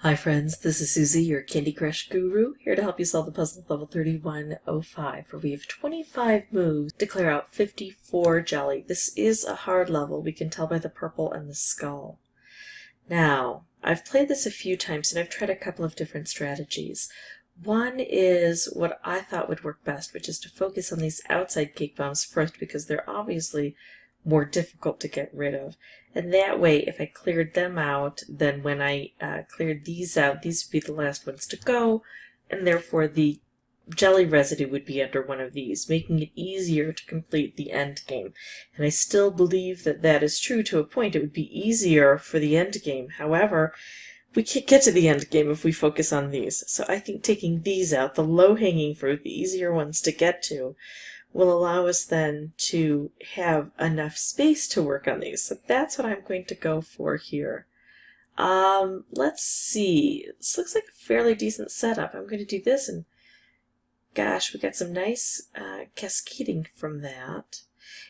Hi friends, this is Susie, your Candy Crush guru, here to help you solve the puzzle of level 3105, where we have 25 moves to clear out 54 jelly. This is a hard level, we can tell by the purple and the skull. Now, I've played this a few times and I've tried a couple of different strategies. One is what I thought would work best, which is to focus on these outside cake bombs first because they're obviously more difficult to get rid of. And that way, if I cleared them out, then when I cleared these out, these would be the last ones to go, and therefore the jelly residue would be under one of these, making it easier to complete the end game. And I still believe that that is true to a point. It would be easier for the end game. However, we can't get to the end game if we focus on these. So I think taking these out, the low-hanging fruit, the easier ones to get to, will allow us then to have enough space to work on these. So that's what I'm going to go for here. Let's see. This looks like a fairly decent setup. I'm going to do this, and gosh, we got some nice cascading from that.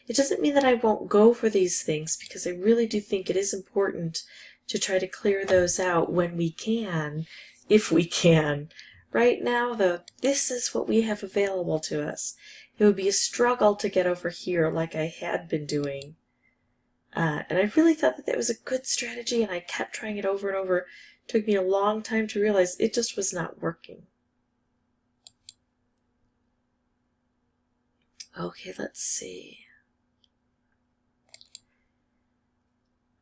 It doesn't mean that I won't go for these things, because I really do think it is important to try to clear those out when we can, if we can. Right now, though, this is what we have available to us. It would be a struggle to get over here like I had been doing. And I really thought that that was a good strategy, and I kept trying it over and over. It took me a long time to realize it just was not working. Okay, let's see.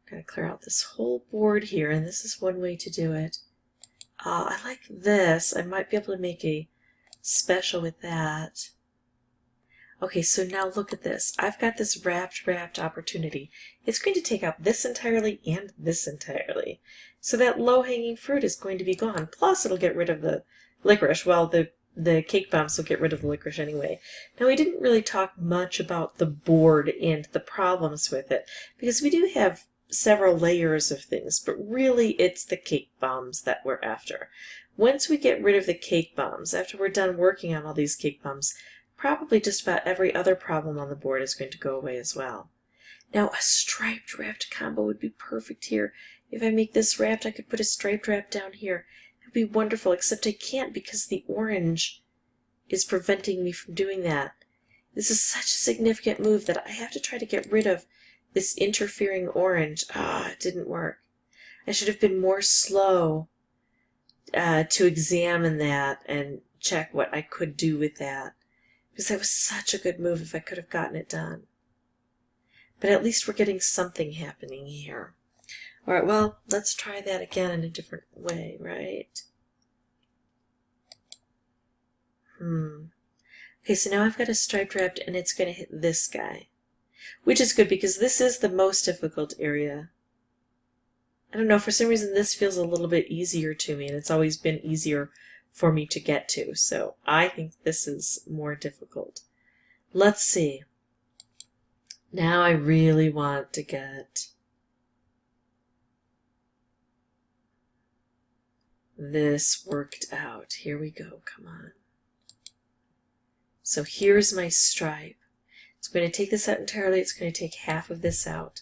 I'm going to clear out this whole board here, and this is one way to do it. I like this. I might be able to make a special with that. Okay, so now look at this. I've got this wrapped opportunity. It's going to take out this entirely and this entirely. So that low-hanging fruit is going to be gone. Plus, it'll get rid of the licorice. Well, the cake bombs will get rid of the licorice anyway. Now, we didn't really talk much about the board and the problems with it, because we do have several layers of things, but really it's the cake bombs that we're after. Once we get rid of the cake bombs, after we're done working on all these cake bombs, probably just about every other problem on the board is going to go away as well. Now, a striped wrapped combo would be perfect here. If I make this wrapped, I could put a striped wrap down here. It would be wonderful, except I can't because the orange is preventing me from doing that. This is such a significant move that I have to try to get rid of this interfering orange. It didn't work. I should have been more slow to examine that and check what I could do with that. Because that was such a good move if I could have gotten it done. But at least we're getting something happening here. Alright, well, let's try that again in a different way, right? Okay, so now I've got a striped wrapped, and it's going to hit this guy. Which is good, because this is the most difficult area. I don't know, for some reason this feels a little bit easier to me, and it's always been easier for me to get to, so I think this is more difficult. Let's see. Now I really want to get this worked out. Here we go, come on. So here's my stripe. It's going to take this out entirely, it's going to take half of this out.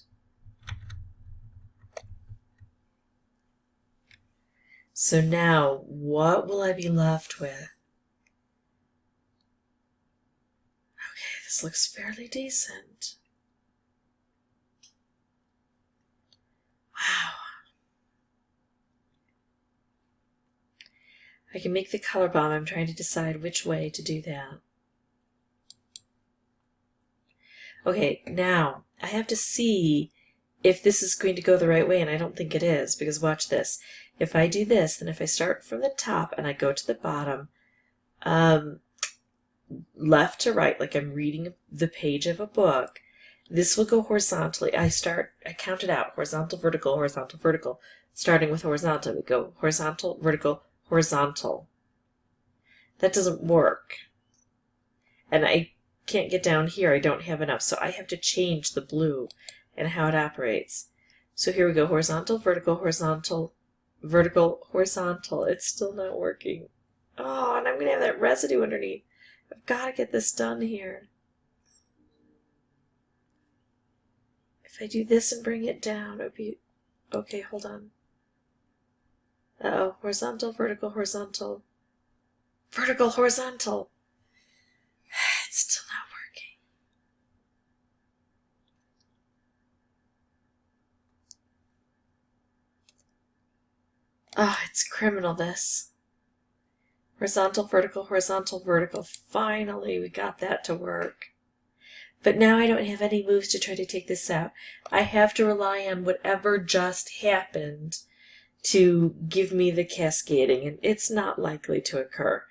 So now, what will I be left with? Okay, this looks fairly decent. Wow. I can make the color bomb. I'm trying to decide which way to do that. Okay, now, I have to see if this is going to go the right way, and I don't think it is, because watch this. If I do this, then if I start from the top and I go to the bottom, left to right, like I'm reading the page of a book, this will go horizontally. I count it out, horizontal, vertical, starting with horizontal. We go horizontal, vertical, horizontal. That doesn't work. And I can't get down here, I don't have enough, so I have to change the blue and how it operates. So here we go, horizontal, vertical, horizontal, vertical, horizontal. It's still not working. Oh, and I'm going to have that residue underneath. I've got to get this done here. If I do this and bring it down, it would be... Okay, hold on. Uh-oh, horizontal, vertical, horizontal. Vertical, horizontal. It's still not working. Oh, it's criminal, this. Horizontal, vertical, horizontal, vertical. Finally, we got that to work. But now I don't have any moves to try to take this out. I have to rely on whatever just happened to give me the cascading, and it's not likely to occur.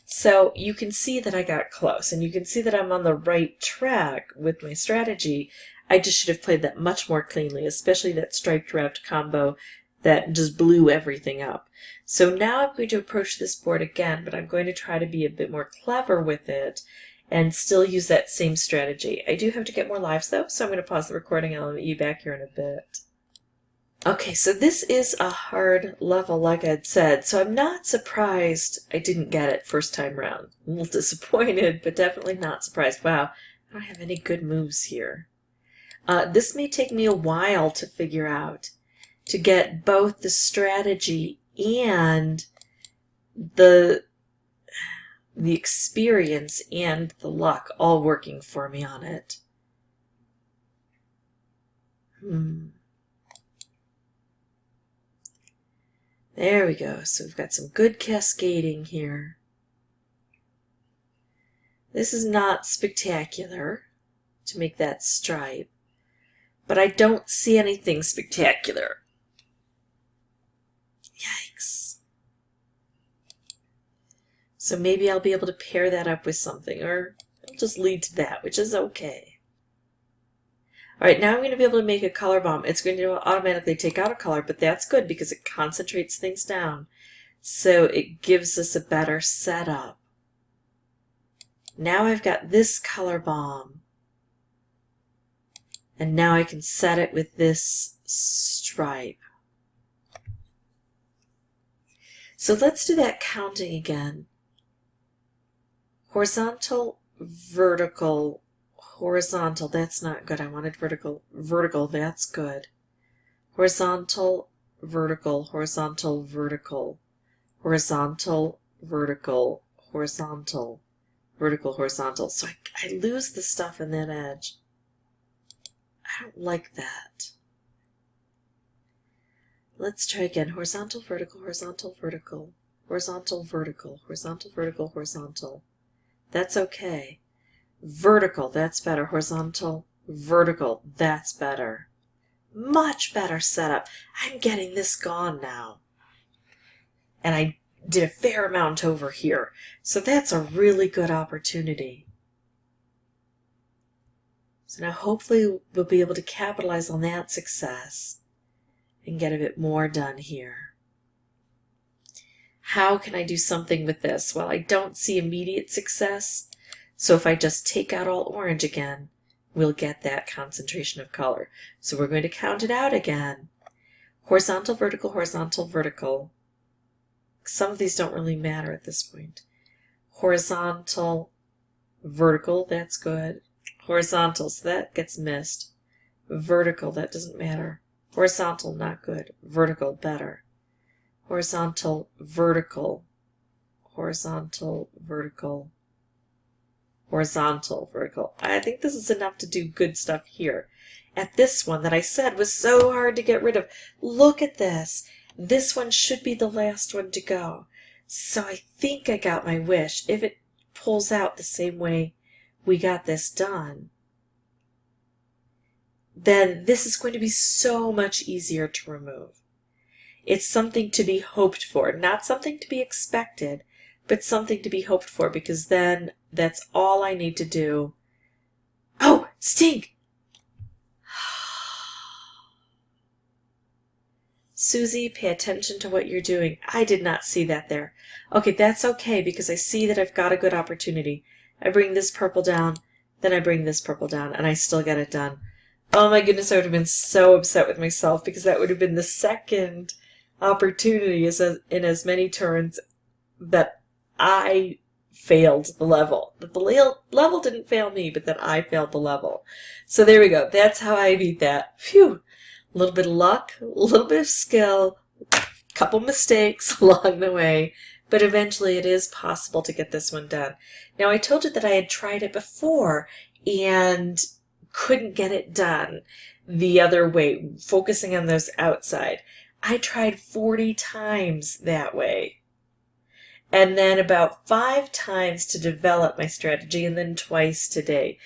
So you can see that I got close, and you can see that I'm on the right track with my strategy. I just should have played that much more cleanly, especially that striped wrapped combo that just blew everything up. So now I'm going to approach this board again, but I'm going to try to be a bit more clever with it and still use that same strategy. I do have to get more lives though, so I'm going to pause the recording and I'll meet you back here in a bit. Okay, so this is a hard level, like I'd said, so I'm not surprised I didn't get it first time round. I'm a little disappointed, but definitely not surprised. Wow, I don't have any good moves here. This may take me a while to figure out, to get both the strategy and the experience and the luck all working for me on it. There we go. So we've got some good cascading here. This is not spectacular to make that stripe, but I don't see anything spectacular. Yikes. So maybe I'll be able to pair that up with something, or it'll just lead to that, which is okay. Alright, now I'm going to be able to make a color bomb. It's going to automatically take out a color, but that's good because it concentrates things down. So it gives us a better setup. Now I've got this color bomb. And now I can set it with this stripe. So let's do that counting again. Horizontal, vertical, horizontal, that's not good. I wanted vertical. Vertical, that's good. Horizontal, vertical, horizontal, vertical. Horizontal, vertical, horizontal, vertical, horizontal. So I lose the stuff in that edge. I don't like that. Let's try again. Horizontal, vertical, horizontal, vertical, horizontal, vertical, horizontal, vertical, horizontal. That's okay. Vertical, that's better. Horizontal, vertical, that's better. Much better setup. I'm getting this gone now. And I did a fair amount over here. So that's a really good opportunity. So now hopefully we'll be able to capitalize on that success and get a bit more done here. How can I do something with this? Well, I don't see immediate success. So if I just take out all orange again, we'll get that concentration of color. So we're going to count it out again. Horizontal, vertical, horizontal, vertical. Some of these don't really matter at this point. Horizontal, vertical, that's good. Horizontal, so that gets missed. Vertical, that doesn't matter. Horizontal, not good. Vertical, better. Horizontal, vertical. Horizontal, vertical. Horizontal, vertical. I think this is enough to do good stuff here. At this one that I said was so hard to get rid of. Look at this. This one should be the last one to go. So I think I got my wish. If it pulls out the same way we got this done, then this is going to be so much easier to remove. It's something to be hoped for, not something to be expected, but something to be hoped for, because then that's all I need to do. Oh, stink! Susie, pay attention to what you're doing. I did not see that there. Okay, that's okay, because I see that I've got a good opportunity. I bring this purple down, then I bring this purple down, and I still get it done. Oh my goodness, I would have been so upset with myself, because that would have been the second opportunity in as many turns that I failed the level. That the level didn't fail me, but that I failed the level. So there we go. That's how I beat that. Phew. A little bit of luck, a little bit of skill, Couple mistakes along the way, but eventually it is possible to get this one done. Now, I told you that I had tried it before and couldn't get it done the other way, focusing on those outside. I tried 40 times that way. And then about 5 times to develop my strategy, and then twice today.